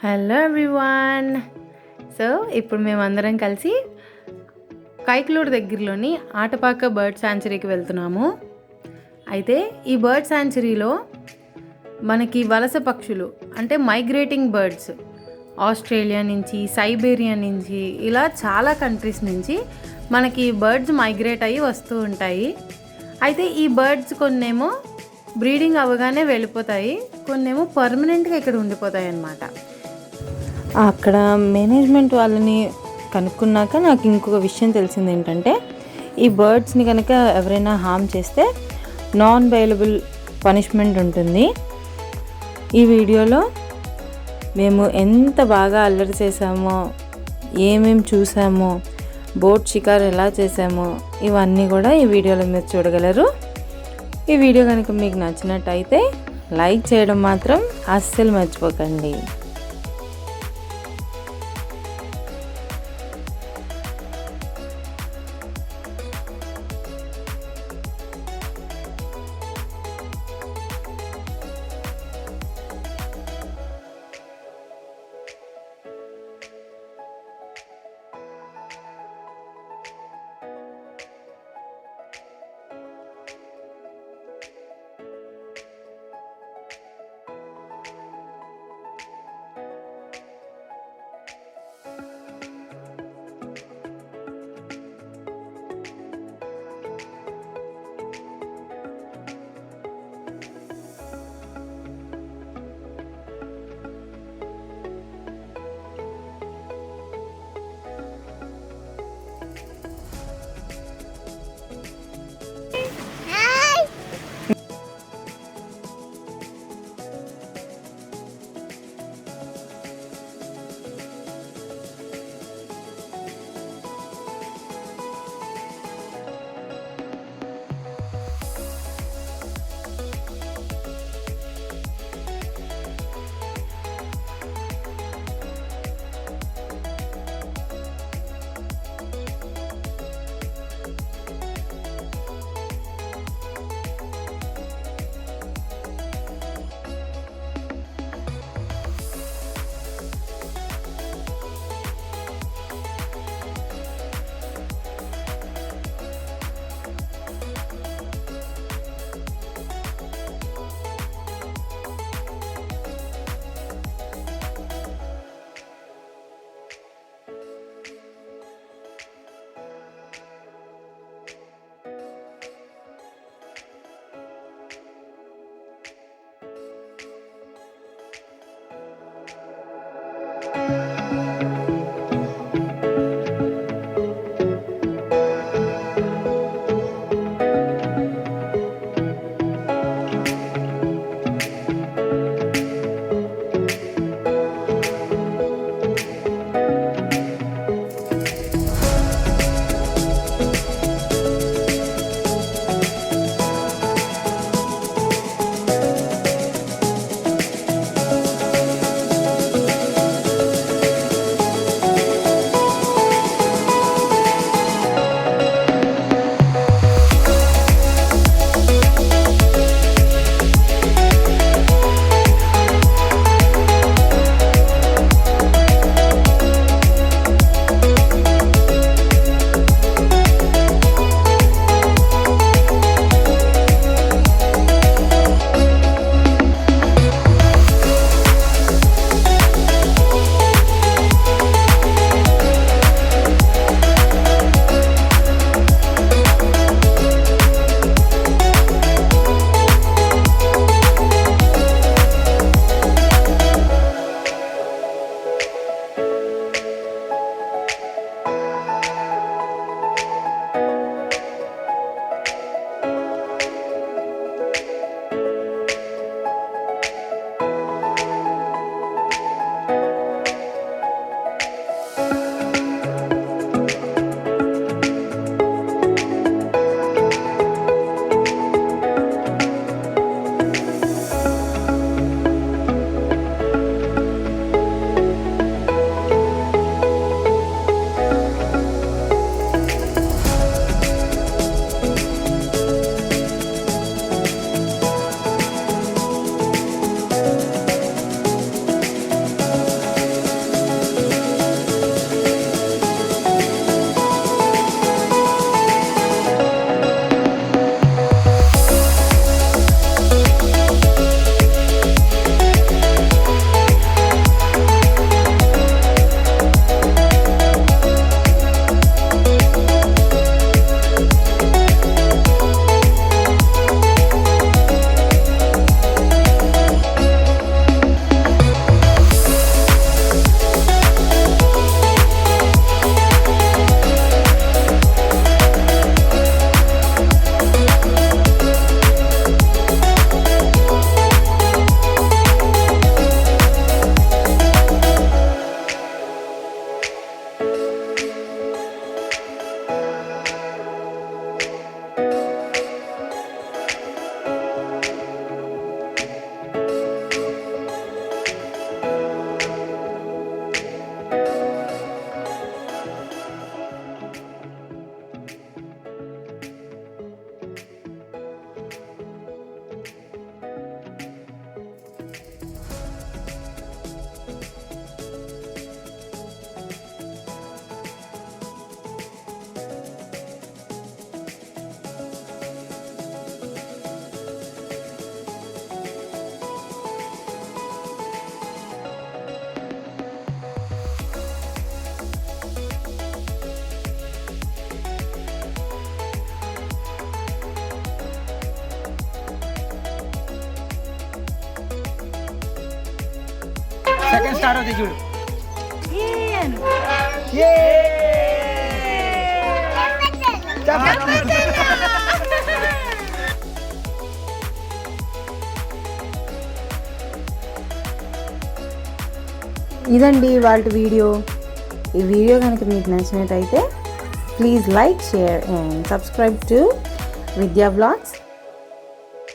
Hello everyone. So ఇప్పుడు మేమందరం కలిసి కైక్లూరు దగ్గరలోని ఆటపాక బర్డ్ శాంచురీకి వెళ్తున్నాము. అయితే ఈ బర్డ్ శాంచురీలో మనకి వలస పక్షులు అంటే మైగ్రేటింగ్ బర్డ్స్ ఆస్ట్రేలియా నుంచి, సైబేరియా నుంచి, ఇలా చాలా కంట్రీస్ నుంచి మనకి బర్డ్స్ మైగ్రేట్ అయ్యి వస్తూ ఉంటాయి. అయితే ఈ బర్డ్స్ కొన్నేమో బ్రీడింగ్ అవ్వగానే వెళ్ళిపోతాయి, కొన్నేమో పర్మనెంట్గా ఇక్కడ ఉండిపోతాయి అన్నమాట. అక్కడ మేనేజ్మెంట్ వాళ్ళని కనుక్కున్నాక నాకు ఇంకొక విషయం తెలిసింది ఏంటంటే, ఈ బర్డ్స్ని కనుక ఎవరైనా హార్మ్ చేస్తే నాన్ బెయిలబుల్ పనిష్మెంట్ ఉంటుంది. ఈ వీడియోలో మేము ఎంత బాగా అల్లరి చేసామో, ఏమేమి చూసామో, బోట్ షికారు ఎలా చేసామో ఇవన్నీ కూడా ఈ వీడియోలో మీరు చూడగలరు. ఈ వీడియో కనుక మీకు నచ్చినట్టయితే లైక్ చేయడం మాత్రం అస్సలు మర్చిపోకండి. సెకండ్ స్టార్ట్ అవుతుంది చూడు. ఇదండి వాళ్ళ వీడియో. ఈ వీడియో కనుక మీకు నచ్చినట్టయితే please like, share and subscribe to విద్యా వ్లాగ్స్.